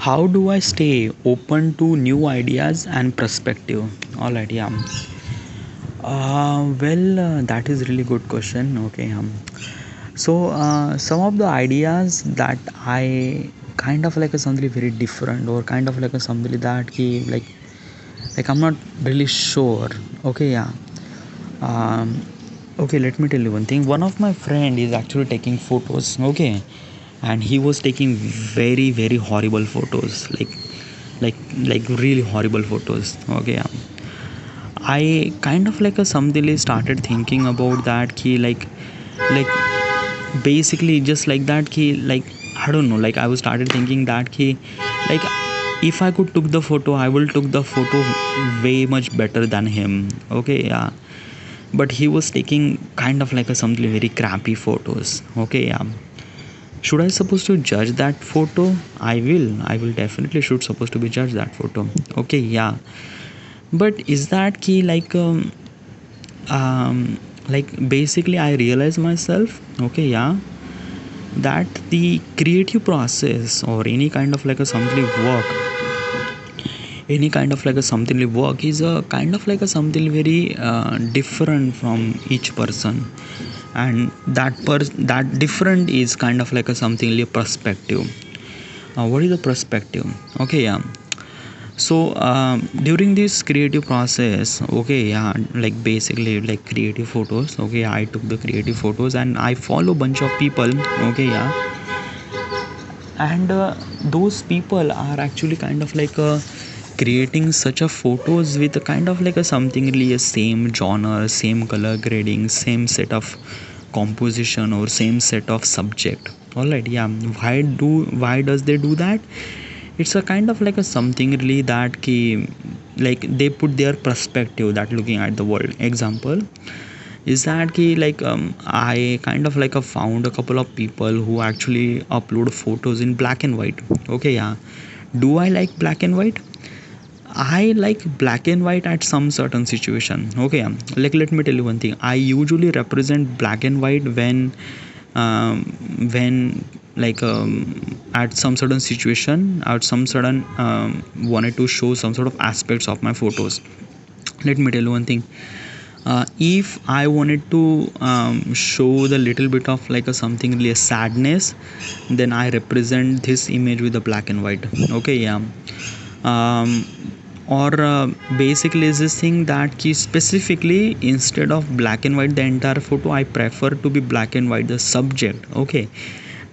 How do I stay open to new ideas and perspective? All right, yeah. That is really good question. Okay, some of the ideas that I kind of like a something very different, or kind of like a something that like I'm not really sure. Okay, yeah. Um, okay, let me tell you one thing. One of my friend is actually taking photos. Okay, and he was taking very horrible photos, like really horrible photos. Okay, yeah. I kind of like a suddenly started thinking about that key, like basically just like that key, like I don't know, like I was started thinking that key, like if I could took the photo, I will took the photo way much better than him. Okay, yeah. But he was taking kind of like a something very crappy photos. Okay, yeah. Should I supposed to judge that photo? I will definitely should supposed to be judge that photo. Okay, yeah. But is that key like basically I realize myself, okay, yeah, that the creative process or any kind of like a something work, any kind of like a something work is a kind of like a something very different from each person. And that different is kind of like a something perspective. What is the perspective? Okay, yeah. So during this creative process, okay, yeah, like basically like creative photos. Okay, I took the creative photos and I follow bunch of people. Okay, yeah. And those people are actually kind of like creating such a photos with a kind of like a something really a same genre, same color grading, same set of composition, or same set of subject. All right, yeah. Why does they do that? It's a kind of like a something really that key, like they put their perspective that looking at the world. Example is that key, like I kind of like found a couple of people who actually upload photos in black and white. Okay, yeah. Do I like black and white? I like black and white at some certain situation. Okay, yeah. Like let me tell you one thing. I usually represent black and white um, when at some certain situation, at some certain wanted to show some sort of aspects of my photos. Let me tell you one thing. If I wanted to show the little bit of like a something really a sadness, then I represent this image with the black and white. Okay, yeah. um, or basically is this thing that key specifically instead of black and white the entire photo, I prefer to be black and white the subject. Okay,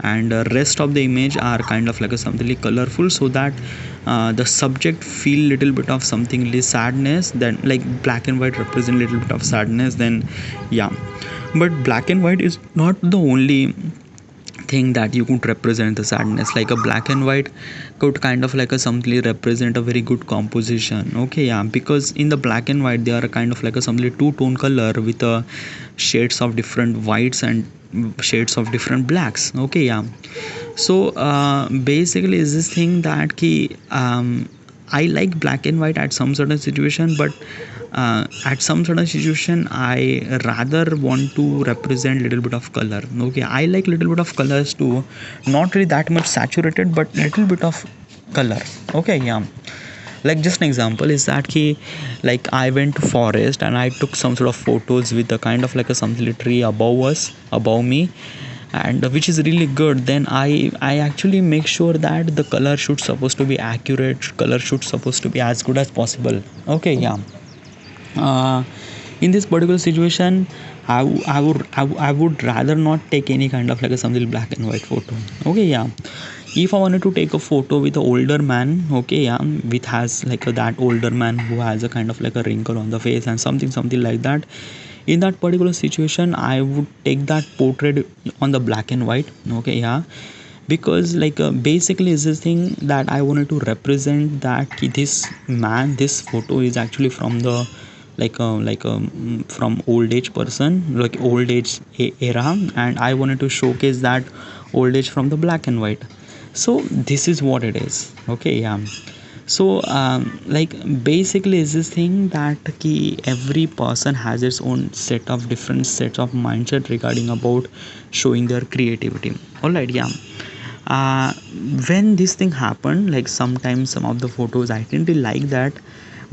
and rest of the image are kind of like a something colorful, so that the subject feel little bit of something like sadness, then like black and white represent little bit of sadness, then yeah. But black and white is not the only thing that you could represent the sadness. Like a black and white could kind of like a something represent a very good composition. Okay, yeah, because in the black and white they are kind of like a something two tone color with shades of different whites and shades of different blacks. Okay, yeah. So basically is this thing that key, I like black and white at some certain situation, but at some certain situation I rather want to represent little bit of color. Okay, I like little bit of colors too, not really that much saturated, but little bit of color. Okay, yeah. Like just an example is that key, like I went to forest and I took some sort of photos with a kind of like a something tree above us, above me, and which is really good. Then I actually make sure that the color should supposed to be accurate, color should supposed to be as good as possible. Okay, yeah. uh, in this particular situation, I would rather not take any kind of like a something black and white photo. Okay, yeah. If I wanted to take a photo with an older man, okay, yeah, with has like that older man who has a kind of like a wrinkle on the face and something like that, in that particular situation I would take that portrait on the black and white. Okay, yeah. Because basically is this thing that I wanted to represent that this man, this photo is actually from the from old age person, like old age era, and I wanted to showcase that old age from the black and white. So this is what it is. Okay, yeah. So basically is this thing that every person has its own set of different sets of mindset regarding about showing their creativity. All right, yeah. uh, when this thing happened, like sometimes some of the photos I didn't really like that,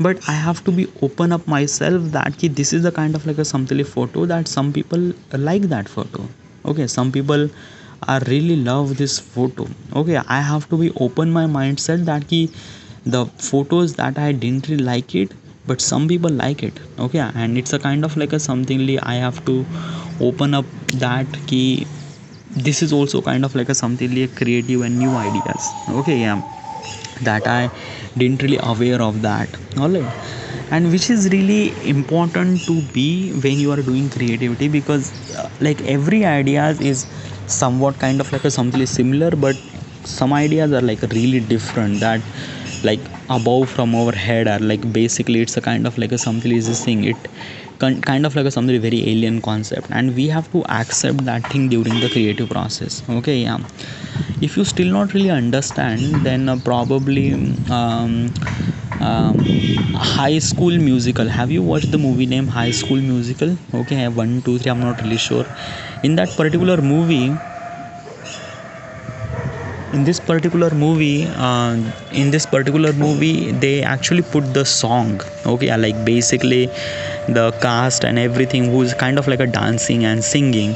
but I have to be open up myself that this is the kind of like a something photo that some people like that photo. Okay, some people are really love this photo. Okay, I have to be open my mindset that the photos that I didn't really like it, but some people like it. Okay, and it's a kind of like a something I have to open up that this is also kind of like a something creative and new ideas. Okay, yeah, that I didn't really aware of that. All right, and which is really important to be when you are doing creativity, because like every ideas is somewhat kind of like a something similar, but some ideas are like really different, that like above from our head are like basically it's a kind of like a something is this thing, it kind of like a something very alien concept, and we have to accept that thing during the creative process. Okay, yeah, if you still not really understand, then probably High School Musical, have you watched the movie name High School Musical? Okay, 1 2 3, I'm not really sure. In that particular movie, in this particular movie in this particular movie they actually put the song. Okay, like basically the cast and everything who's kind of like a dancing and singing,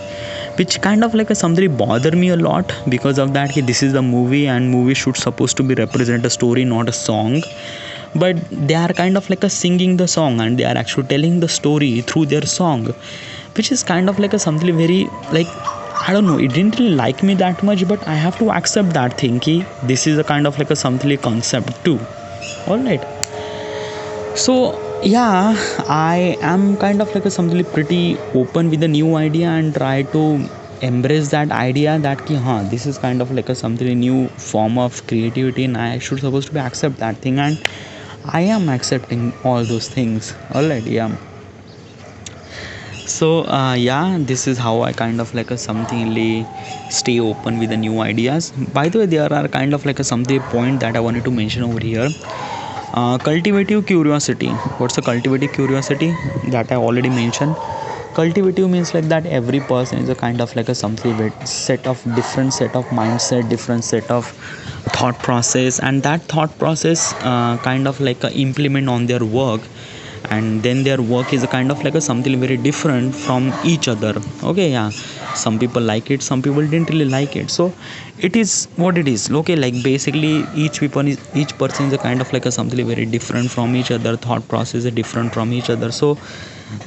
which kind of like a something bother me a lot, because of that this is the movie, and movie should supposed to be represent a story, not a song. But they are kind of like a singing the song, and they are actually telling the story through their song, which is kind of like a something very like, I don't know, it didn't really like me that much, but I have to accept that thing this is a kind of like a something concept too. All right, so yeah, I am kind of like a something pretty open with a new idea and try to embrace that idea that this is kind of like a something new form of creativity, and I should supposed to be accept that thing, and I am accepting all those things. All right, yeah. So yeah, this is how I kind of like a something stay open with the new ideas. By the way, there are kind of like a something point that I wanted to mention over here. Cultivative curiosity. What's a cultivative curiosity? That I already mentioned. Cultivative means like that every person is a kind of like a something with set of different set of mindset, different set of thought process, and that thought process kind of like implement on their work, and then their work is a kind of like a something very different from each other. Okay, yeah, some people like it, some people didn't really like it, so it is what it is. Okay, like basically each person is a kind of like a something very different from each other, thought process is different from each other, so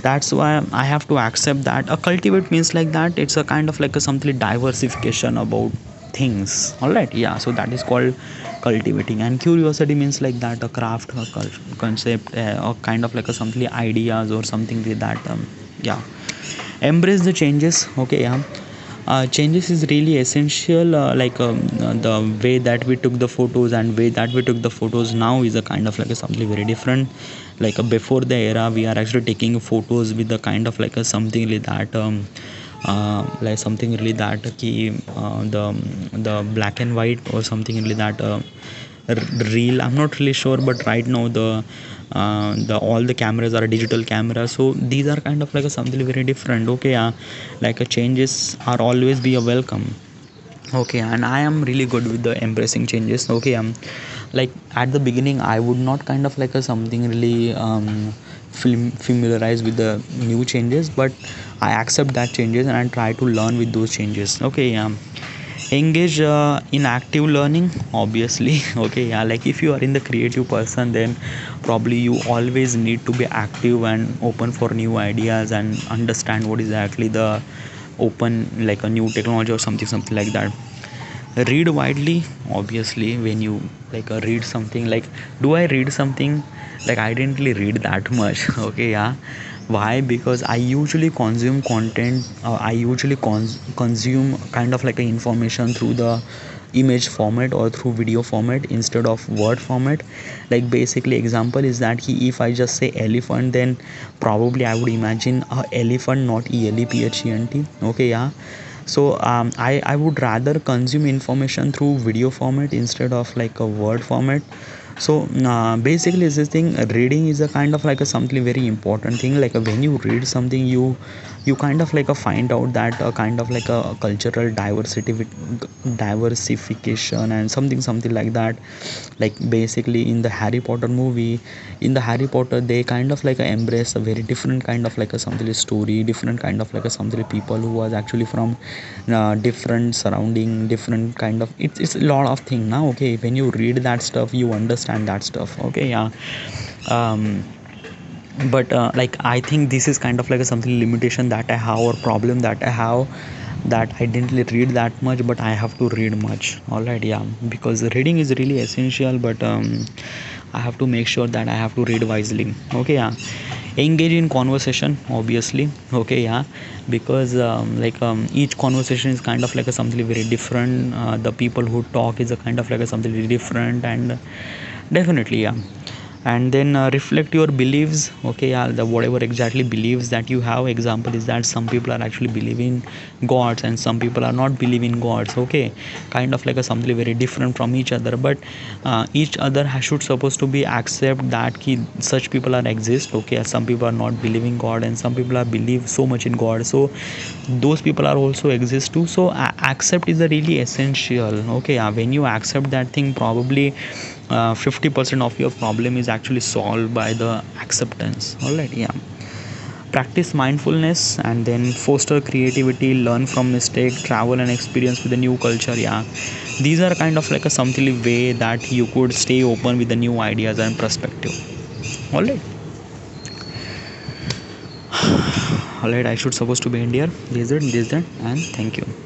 that's why I have to accept that a cultivate means like that it's a kind of like a something diversification about things. All right, yeah, so that is called cultivating. And curiosity means like that a craft, a concept, or kind of like a something ideas or something like that. Yeah, embrace the changes. Okay, yeah, changes is really essential, the way that we took the photos and way that we took the photos now is a kind of like a something very different. Like before the era we are actually taking photos with the kind of like a something like that like something really that the black and white or something really that reel, I'm not really sure, but right now the all the cameras are digital cameras, so these are kind of like a something very different. Okay, like changes are always be a welcome. Okay, and I am really good with the embracing changes. Okay, like at the beginning I would not kind of like a something really familiarize with the new changes, but I accept that changes and I try to learn with those changes. Okay, engage in active learning, obviously. Okay, yeah, like if you are in the creative person, then probably you always need to be active and open for new ideas and understand what is actually the open, like a new technology or something like that. Read widely, obviously. When you like read something, like do I read something, like I didn't really read that much. Okay, yeah, why? Because I usually consume content, I usually consume kind of like a information through the image format or through video format instead of word format. Like basically example is that if I just say elephant, then probably I would imagine a elephant, not elephant. Okay, yeah, so I would rather consume information through video format instead of like a word format. So basically is this thing, reading is a kind of like a something very important thing. Like when you read something, you you kind of like a find out that a kind of like a cultural diversity with diversification and something like that. Like basically in the Harry Potter movie, in the Harry Potter, they kind of like embrace a very different kind of like a something story, different kind of like a something people who was actually from different surrounding, different kind of, it's a lot of thing now. Okay, when you read that stuff you understand that stuff. Okay, yeah. um but like I think this is kind of like a something limitation that I have, or problem that I have, that I didn't read that much, but I have to read much. All right, yeah, because reading is really essential, but I have to make sure that I have to read wisely. Okay, yeah. Engage in conversation, obviously. Okay, yeah, because each conversation is kind of like a something very different. The people who talk is a kind of like a something very different, and definitely, yeah. And then reflect your beliefs. Okay, yeah, the whatever exactly beliefs that you have. Example is that some people are actually believing gods and some people are not believing gods. Okay, kind of like a something very different from each other, but each other should supposed to be accept that such people are exist. Okay, some people are not believing god and some people are believe so much in god, so those people are also exist too. So accept is a really essential. Okay, when you accept that thing, probably 50% of your problem is actually solved by the acceptance. All right, yeah. Practice mindfulness and then foster creativity, learn from mistake, travel and experience with a new culture. Yeah, these are kind of like a something way that you could stay open with the new ideas and perspective. All right, all right, I should supposed to be in here. This is it, and thank you.